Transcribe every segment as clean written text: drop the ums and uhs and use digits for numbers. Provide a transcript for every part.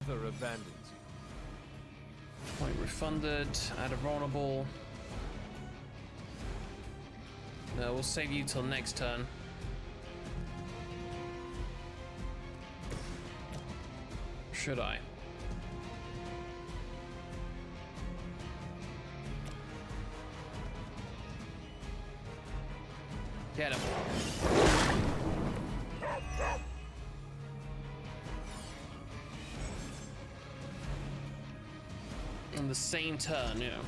Mother abandons you. Point refunded. Add a vulnerable. No, we'll save you till next turn. Should I? Get him. In the same turn, you know.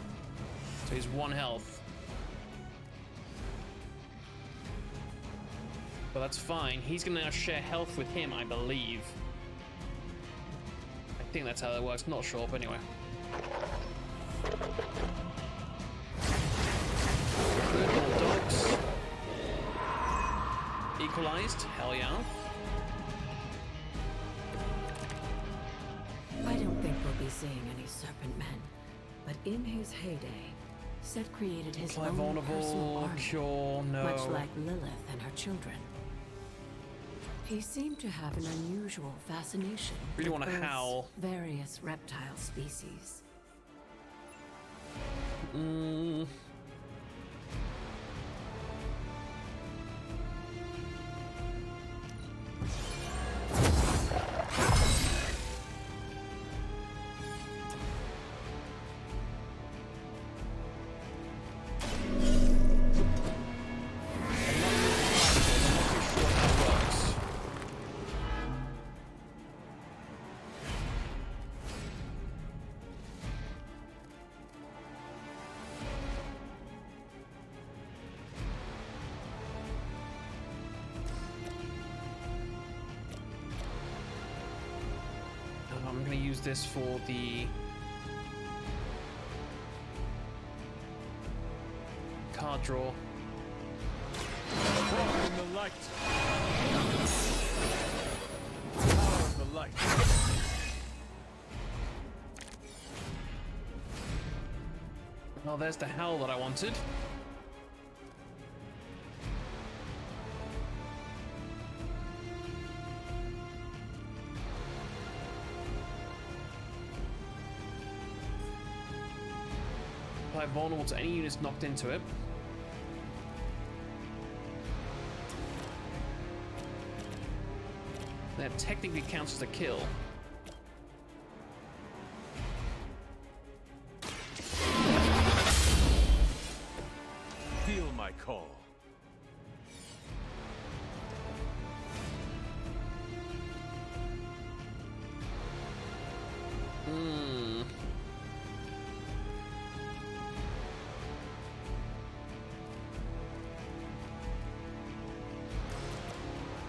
So he's 1 health. But that's fine. He's gonna now share health with him, I believe. I think that's how that works. Not sure, but anyway. Good little dogs. Equalized. Hell yeah. I don't think we'll be seeing any Serpent Men, but in his heyday, Set created his Apply own personal vulnerable. army, Cure. No. much like Lilith and her children. He seemed to have an unusual fascination Really with wanna Earth's howl. various reptile species. I'm gonna use this for the card draw. Power in the light. Power in the light. Oh, there's the howl that I wanted. Apply vulnerable to any units knocked into it. That technically counts as a kill. Feel my call. Hmm.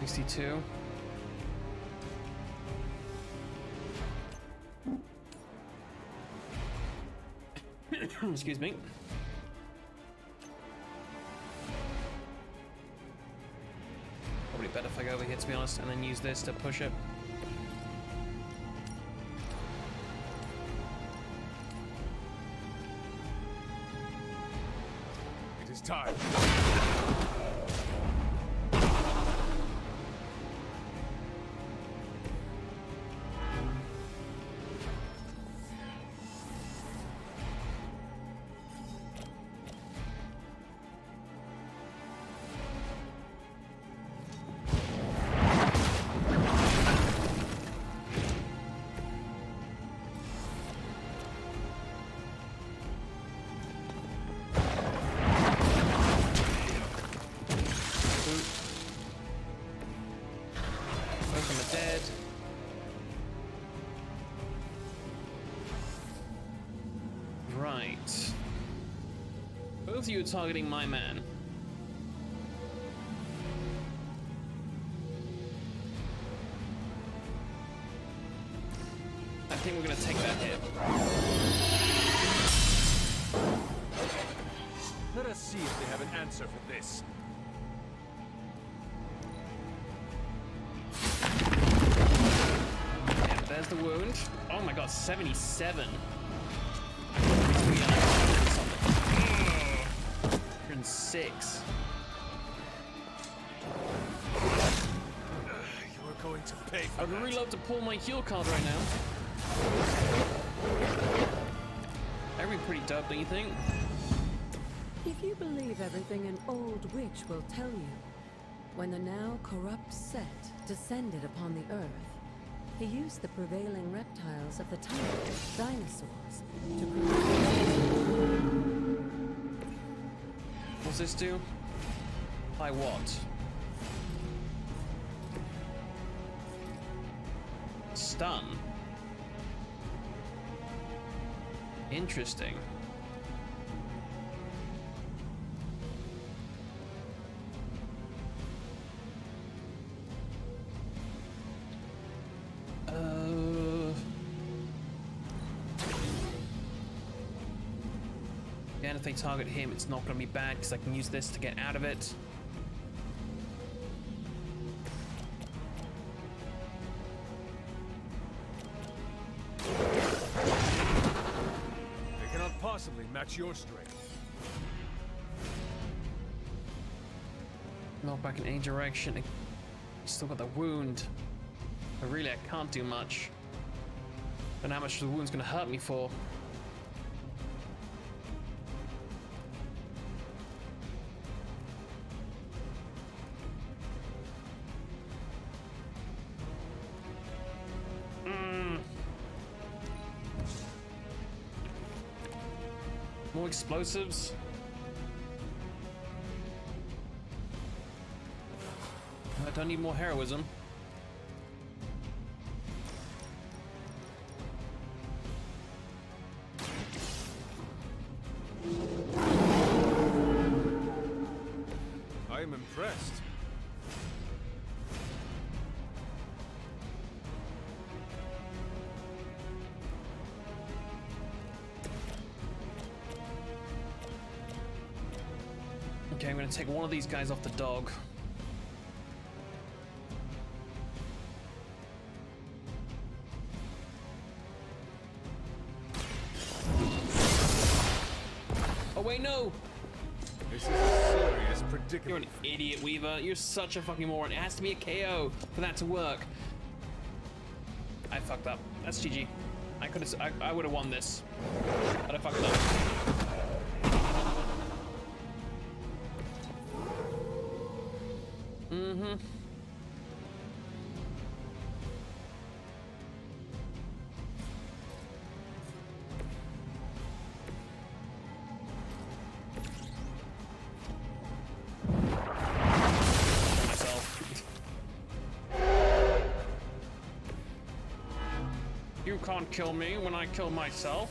$62. Excuse me. Probably better if I go over here, to be honest, and then use this to push it. It is time. Both of them are dead. Right. Both of you are targeting my man. I think we're gonna take that hit. Let us see if they have an answer for this. Yeah, there's the wound. Oh my god, 77. 106. You are going to pay for I'd really love to pull my heal card right now. up, don't you think? If you believe everything an old witch will tell you, when the now corrupt Set descended upon the Earth, he used the prevailing reptiles of the time, dinosaurs, to create. What's this do? By what? Stun. Interesting. And if they target him, it's not going to be bad because I can use this to get out of it. They cannot possibly match your strength. Knock back in any direction. Still got the wound. But really, I can't do much. Don't know how much the wound's going to hurt me for. More explosives. I don't need more heroism. I am impressed. Okay, I'm gonna take one of these guys off the dog. Oh wait, no! This is a serious You're predicament. an idiot, Weaver. You're such a fucking moron. It has to be a KO for that to work. I fucked up. That's GG. I would have won this, but I fucked up. You can't kill me when I kill myself.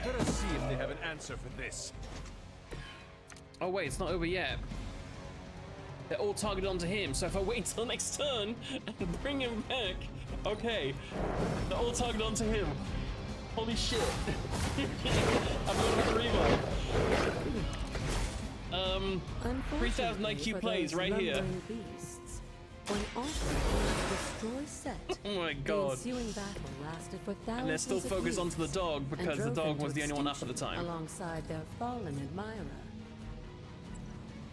Let us see if they have an answer for this. Oh wait, it's not over yet. They're all targeted onto him, so if I wait until next turn and bring him back, okay. They're all targeted onto him. Holy shit. I'm going to revive. 3000 IQ plays right here. Beasts, when Arthur destroy Set, Oh my the god. ensuing battle lasted for thousands And they're still of focused onto the years dog and because the drove dog them was to the only one up at the extinction time. alongside their fallen admirer.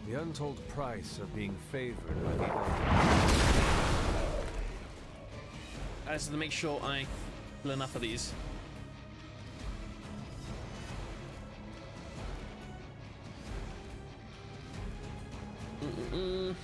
The untold price of being favored by the I just have to make sure I kill enough of these. Leave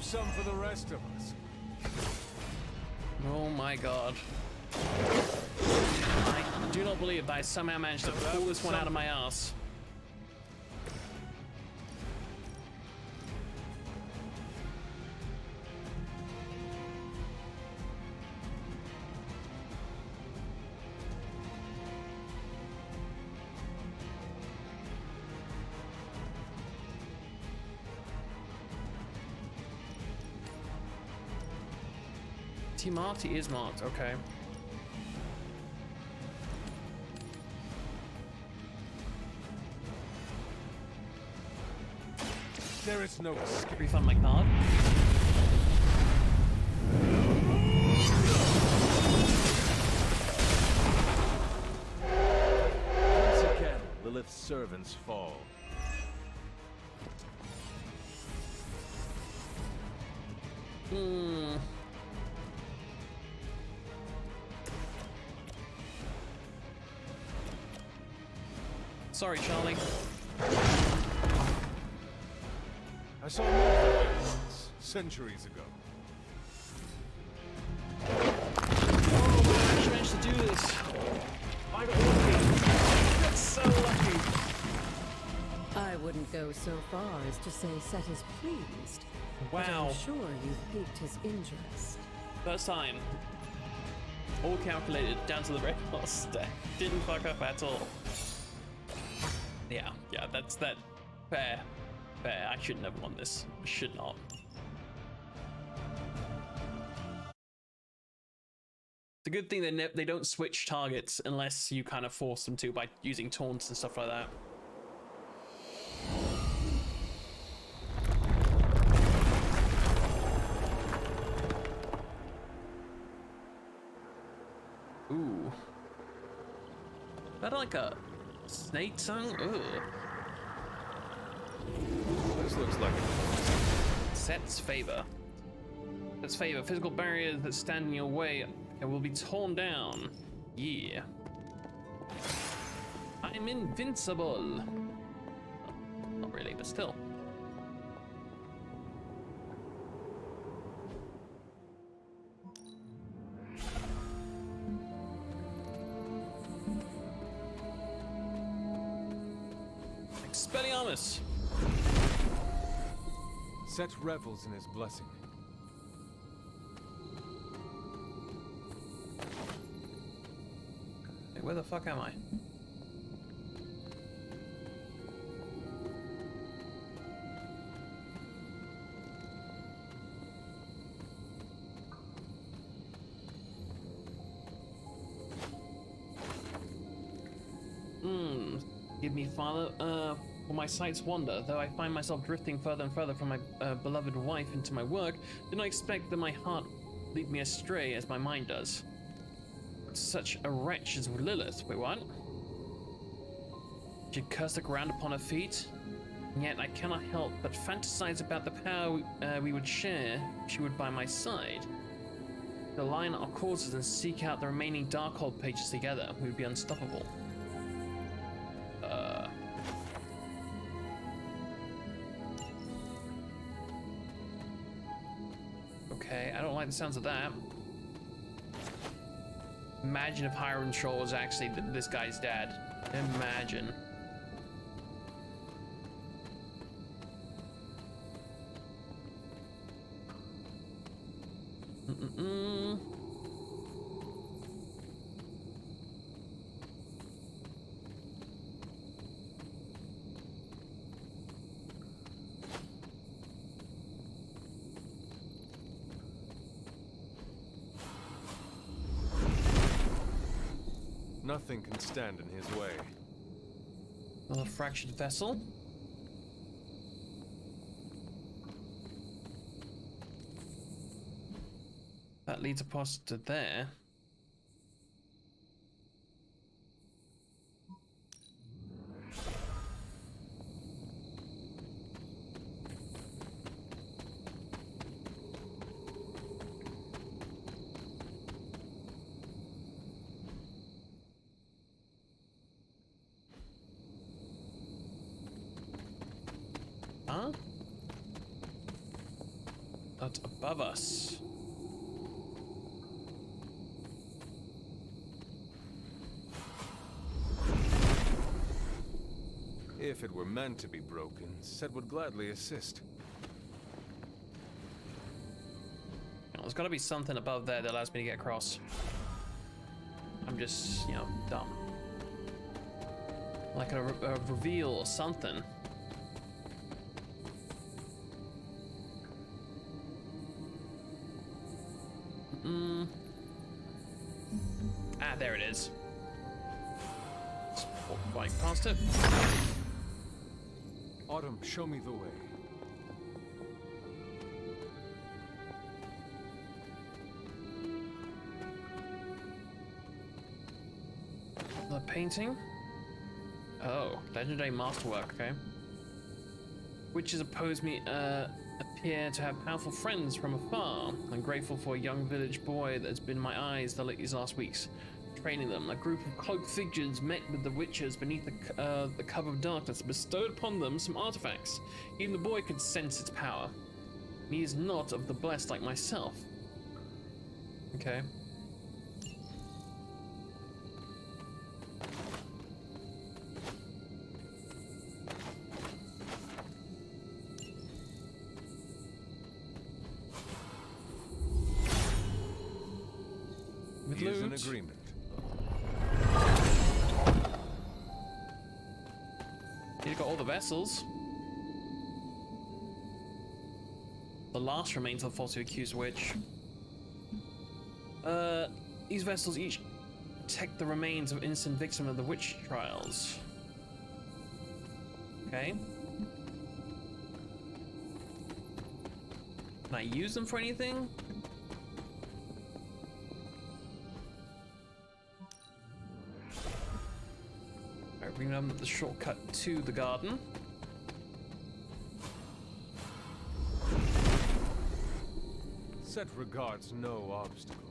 some for the rest of us. Oh my god. I do not believe that I somehow managed to pull this one out of my ass. T-Marty is marked, okay. There is no escape. Refund my card. Lilith's servants fall. Sorry, Charlie. I saw more centuries ago. Oh, we actually managed to do this. I got lucky. That's so lucky. I wouldn't go so far as to say Set is pleased. But Wow. I'm sure you've piqued his interest. First time. All calculated, down to the red horse stack. Didn't fuck up at all. Yeah, that's that. Fair. I shouldn't have won this. I should not. It's a good thing they don't switch targets unless you kind of force them to by using taunts and stuff like that. Ooh. Is that like a snake tongue? Ugh. This looks like Set's favor. Set's favor. Physical barriers that stand in your way will be torn down. Yeah. I'm invincible. Not really, but still. Expelliarmus. Set revels in his blessing. Hey, where the fuck am I? Give me father, for my sights wander, though I find myself drifting further and further from my beloved wife into my work, do not expect that my heart lead me astray as my mind does. Such a wretch as Lilith. Wait, what? She cursed the ground upon her feet, and yet I cannot help but fantasize about the power we would share if she would by my side. To align our causes and seek out the remaining Darkhold pages together, we would be unstoppable. Okay, I don't like the sounds of that. Imagine if Hiram Troll was actually this guy's dad. Imagine. Nothing can stand in his way. Another fractured vessel. That leads across to there. Huh? Not above us. If it were meant to be broken, Set would gladly assist. There's got to be something above there that allows me to get across. I'm just, you know, dumb. Like a reveal or something. Ah, there it is. Just walk right past it. Autumn, show me the way. The painting. Oh, legendary masterwork, okay. Witches appear to have powerful friends from afar. I'm grateful for a young village boy that's been in my eyes these last weeks, training them. A group of cloaked figures met with the witches beneath the cover of darkness and bestowed upon them some artifacts. Even the boy could sense its power. He is not of the blessed like myself. Okay. Here's an agreement. You got all the vessels. The last remains of the falsely accused witch. These vessels each protect the remains of innocent victims of the witch trials. Okay. Can I use them for anything? Alright, bring them the shortcut to the garden. Set regards no obstacles.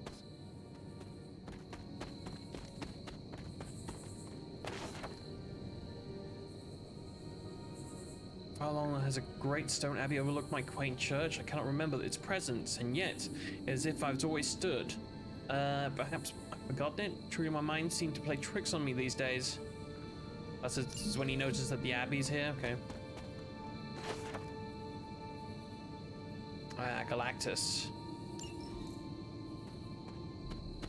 How long has a great stone abbey overlooked my quaint church? I cannot remember its presence, and yet, as if I've always stood. Perhaps I've forgotten it? Truly, my mind seemed to play tricks on me these days. That's when he noticed that the abbey's here. Okay. Galactus.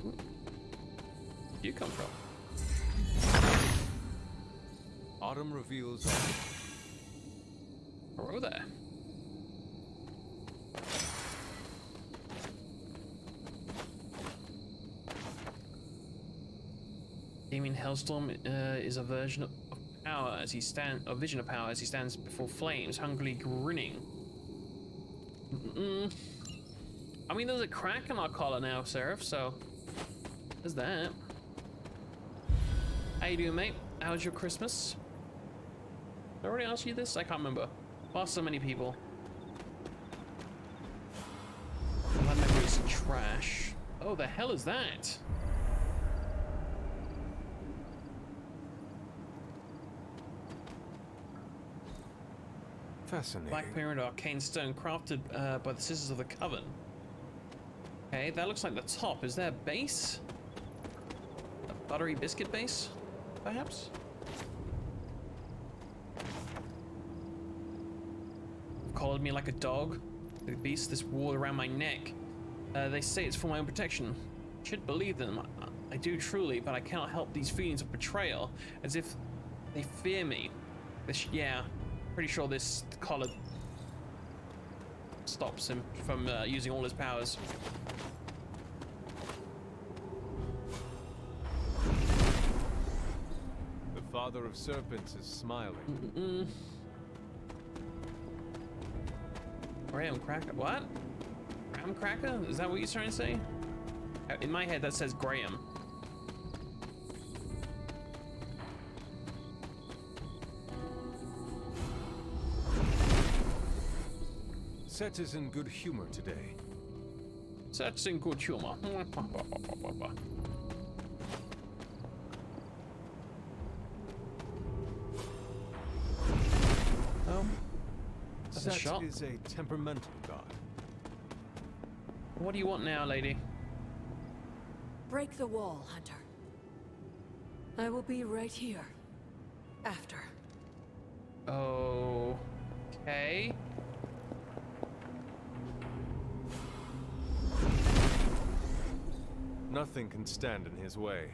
Where'd you come from? Autumn reveals all. Hello there. Damien Hellstorm is a version of power as he a vision of power as he stands before flames, hungrily grinning. I mean, there's a crack in our collar now, Seraph, so there's that. How you doing, mate? How's your Christmas? Did I already ask you this? I can't remember. Lost so many people. My memory's trash. Oh, the hell is that? Fascinating. Black Pyramid arcane stone crafted by the Sisters of the Coven. Okay, that looks like the top. Is there a base? A buttery biscuit base, perhaps? Collared me like a dog. The beast, this wall around my neck. They say it's for my own protection. Should believe them. I do truly, but I cannot help these feelings of betrayal, as if they fear me. Yeah, pretty sure this collar stops him from using all his powers. The father of serpents is smiling. Graham Cracker? What? Graham Cracker? Is that what you're trying to say? In my head, that says Graham. Set is in good humor today. Set's in good humor. That's a Set shot. is a temperamental god. What do you want now, lady? Break the wall, Hunter. I will be right here. After. Okay. Nothing can stand in his way.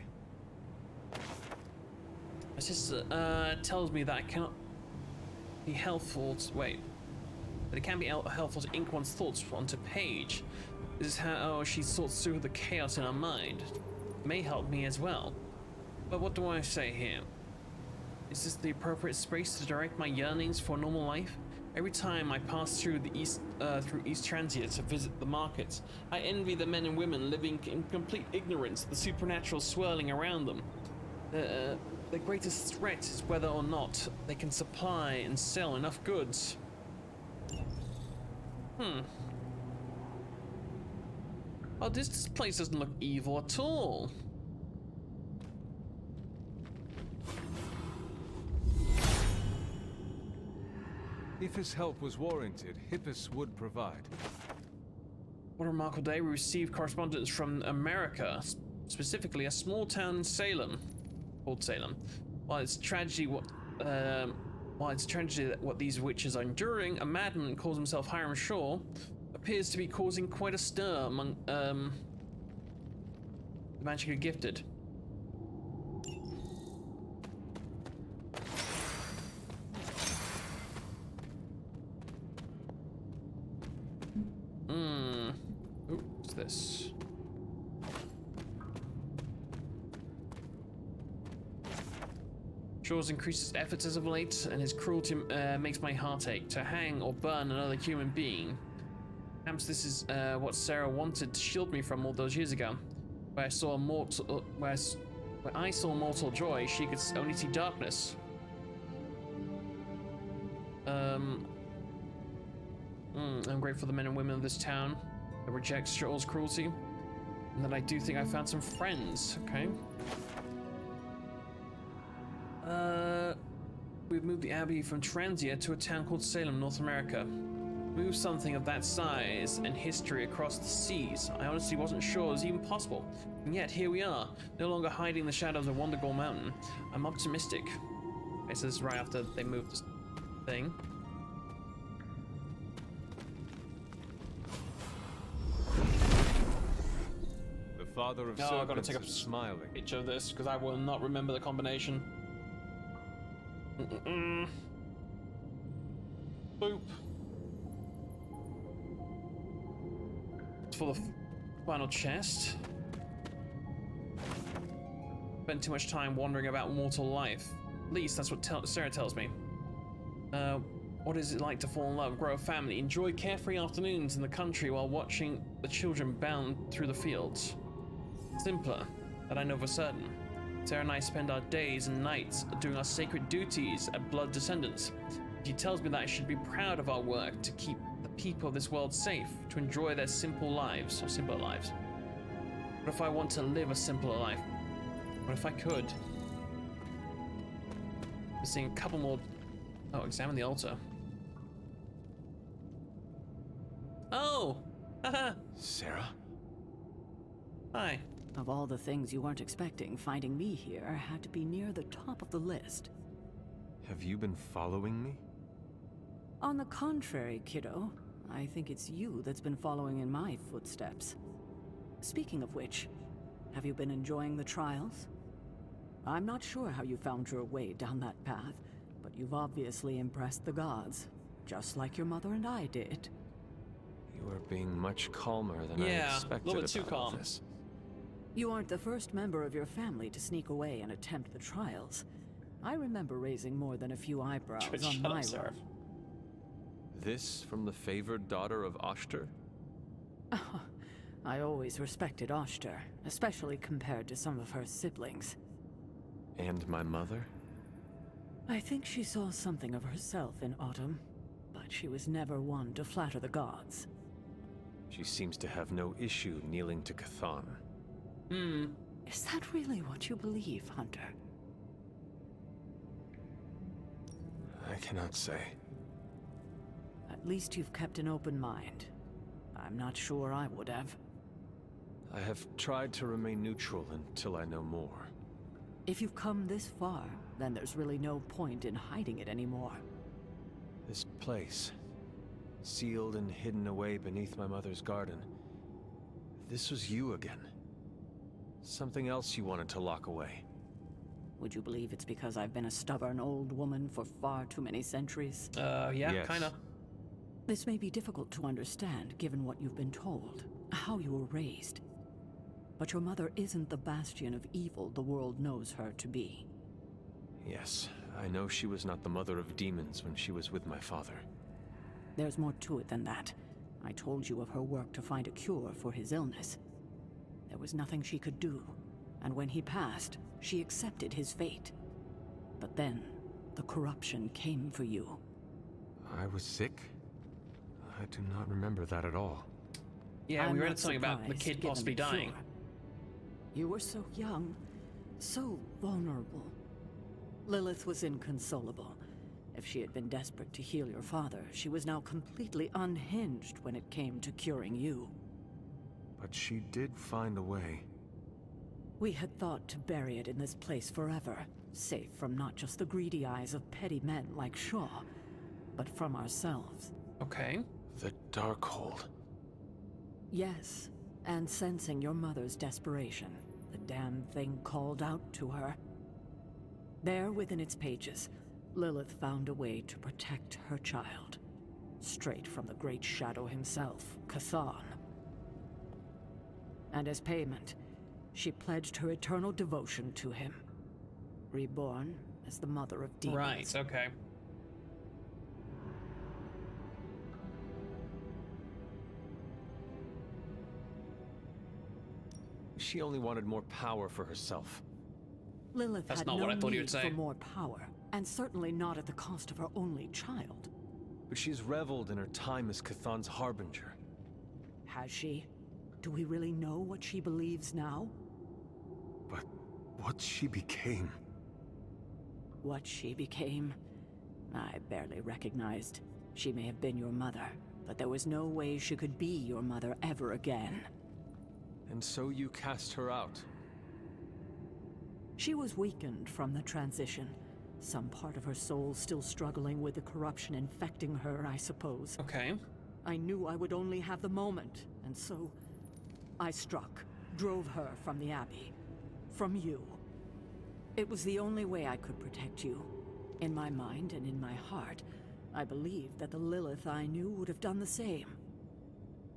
My sister tells me that I cannot be helpful to, wait. That it can be helpful to ink one's thoughts onto page. This is how she sorts through the chaos in her mind. It may help me as well. But what do I say here? Is this the appropriate space to direct my yearnings for a normal life? Every time I pass through the East Transia to visit the markets, I envy the men and women living in complete ignorance, the supernatural swirling around them. the greatest threat is whether or not they can supply and sell enough goods. Oh, this place doesn't look evil at all. If his help was warranted, Hippus would provide. What a remarkable day. We received correspondence from America, specifically a small town in Salem, called Salem. While it's tragedy that what these witches are enduring, a madman who calls himself Hiram Shaw appears to be causing quite a stir among the magically gifted. Ooh, what's this? Shaw's increased his efforts as of late, and his cruelty makes my heart ache. To hang or burn another human being. Perhaps this is what Sarah wanted to shield me from all those years ago. Where I saw mortal joy, she could only see darkness. I'm grateful for the men and women of this town that reject Shaw's cruelty, and that I do think I found some friends. Okay. We've moved the Abbey from Transia to a town called Salem, North America. Move something of that size and history across the seas. I honestly wasn't sure it was even possible. And yet, here we are, no longer hiding in the shadows of Wondergore Mountain. I'm optimistic. Okay, so this is right after they moved this thing. The father of No, I gotta serpents take a is smiling. picture of this, because I will not remember the combination. Boop. For the final chest. Spent too much time wandering about mortal life. At least that's what Sarah tells me. What is it like to fall in love, grow a family, enjoy carefree afternoons in the country while watching the children bound through the fields? Simpler, that I know for certain. Sarah and I spend our days and nights doing our sacred duties as blood descendants. She tells me that I should be proud of our work to keep the people of this world safe, to enjoy their simple lives, or simpler lives. What if I want to live a simpler life? What if I could? We're seeing a couple more. Oh, examine the altar. Oh! Haha! Sarah? Hi. Of all the things you weren't expecting, finding me here had to be near the top of the list. Have you been following me? On the contrary, kiddo, I think it's you that's been following in my footsteps. Speaking of which, have you been enjoying the trials? I'm not sure how you found your way down that path, but you've obviously impressed the gods, just like your mother and I did. You are being much calmer than I Yeah, a expected little bit too about all calm. this. You aren't the first member of your family to sneak away and attempt the trials. I remember raising more than a few eyebrows Shut on up, my Sarah. run. This from the favored daughter of Oshter? I always respected Oshter, especially compared to some of her siblings. And my mother? I think she saw something of herself in Autumn, but she was never one to flatter the gods. She seems to have no issue kneeling to Cthon. Is that really what you believe, Hunter? I cannot say. At least you've kept an open mind. I'm not sure I would have. I have tried to remain neutral until I know more. If you've come this far, then there's really no point in hiding it anymore. This place, sealed and hidden away beneath my mother's garden. This was you again. Something else you wanted to lock away. Would you believe it's because I've been a stubborn old woman for far too many centuries? Yeah, Yes. kinda. This may be difficult to understand given what you've been told, how you were raised. But your mother isn't the bastion of evil the world knows her to be. Yes, I know she was not the mother of demons when she was with my father. There's more to it than that. I told you of her work to find a cure for his illness. There was nothing she could do, and when he passed, she accepted his fate. But then, the corruption came for you. I was sick? I do not remember that at all. Yeah, I'm we read not something about the surprised, kid given possibly the dying. cure. You were so young, so vulnerable. Lilith was inconsolable. If she had been desperate to heal your father, she was now completely unhinged when it came to curing you. But she did find a way. We had thought to bury it in this place forever, safe from not just the greedy eyes of petty men like Shaw, but from ourselves. Okay. The Darkhold. Yes, and sensing your mother's desperation, the damned thing called out to her. There within its pages, Lilith found a way to protect her child. Straight from the Great Shadow himself, Chthon. And as payment, she pledged her eternal devotion to him. Reborn as the mother of demons. Right, okay. She only wanted more power for herself. Lilith That's had not no what I thought you need would say. for more power, and certainly not at the cost of her only child. But she's reveled in her time as Chthon's harbinger. Has she? Do we really know what she believes now? But what she became... What she became? I barely recognized. She may have been your mother, but there was no way she could be your mother ever again. And so you cast her out. She was weakened from the transition. Some part of her soul still struggling with the corruption infecting her, I suppose. Okay. I knew I would only have the moment, and so I struck, drove her from the Abbey. From you. It was the only way I could protect you. In my mind and in my heart, I believed that the Lilith I knew would have done the same.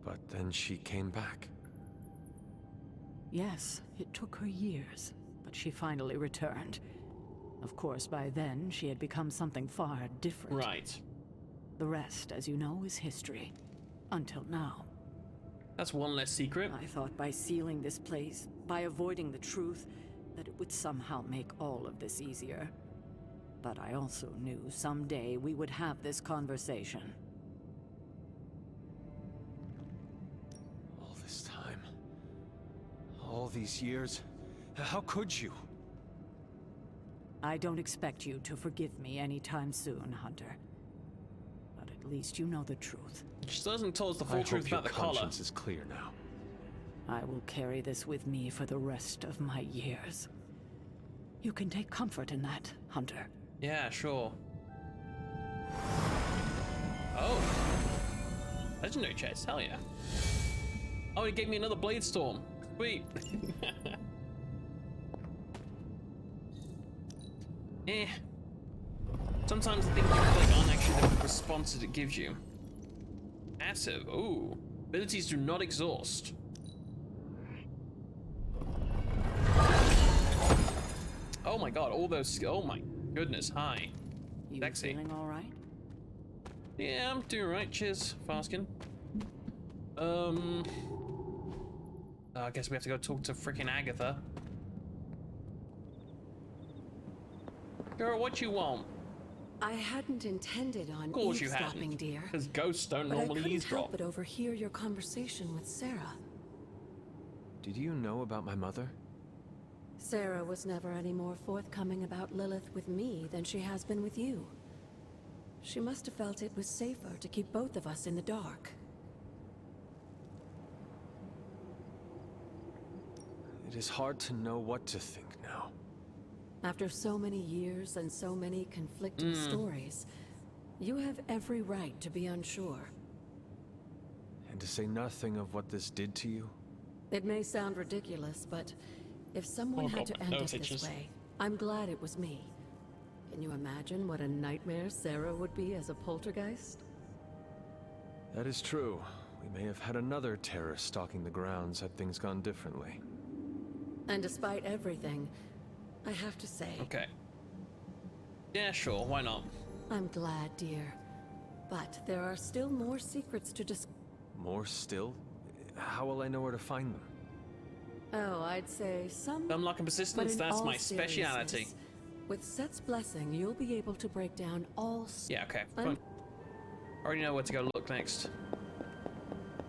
But then she came back. Yes, it took her years, but she finally returned. Of course, by then, she had become something far different. Right. The rest, as you know, is history. Until now. That's one less secret. I thought by sealing this place, by avoiding the truth, that it would somehow make all of this easier. But I also knew someday we would have this conversation. All this time. All these years. How could you? I don't expect you to forgive me anytime soon, Hunter. But at least you know the truth. She doesn't tell us the full I truth hope your about the collar. conscience is clear now. I will carry this with me for the rest of my years. You can take comfort in that, Hunter. Yeah, sure. Oh. Legendary chest, hell yeah. Oh, it gave me another Blade Storm. Sweet. Eh. Sometimes the things you click aren't actually the responses it gives you. Passive, ooh. Abilities do not exhaust. Oh my god, all those, oh my goodness, hi. You Sexy. feeling all right? Yeah, I'm doing right, cheers, Faskin. I guess we have to go talk to frickin' Agatha. Girl, what you want? I hadn't intended on Of course you eavesdropping, hadn't. dear. Because ghosts don't But I normally couldn't eavesdrop. help but overhear your conversation with Sarah. Did you know about my mother? Sarah was never any more forthcoming about Lilith with me than she has been with you. She must have felt it was safer to keep both of us in the dark. It is hard to know what to think now. After so many years and so many conflicting stories, you have every right to be unsure. And to say nothing of what this did to you? It may sound ridiculous, but if someone Oh had God, to my end it nose this itches. way, I'm glad it was me. Can you imagine what a nightmare Sarah would be as a poltergeist? That is true. We may have had another terror stalking the grounds had things gone differently. And despite everything, I have to say, Okay. Yeah, sure, why not? I'm glad, dear. But there are still more secrets to discover. More still? How will I know where to find them? Oh, I'd say some. Dumb luck and But persistence, in that's all my speciality. seriousness, With Set's blessing, you'll be able to break down all... Yeah, okay. Fine. Already know where to go look next.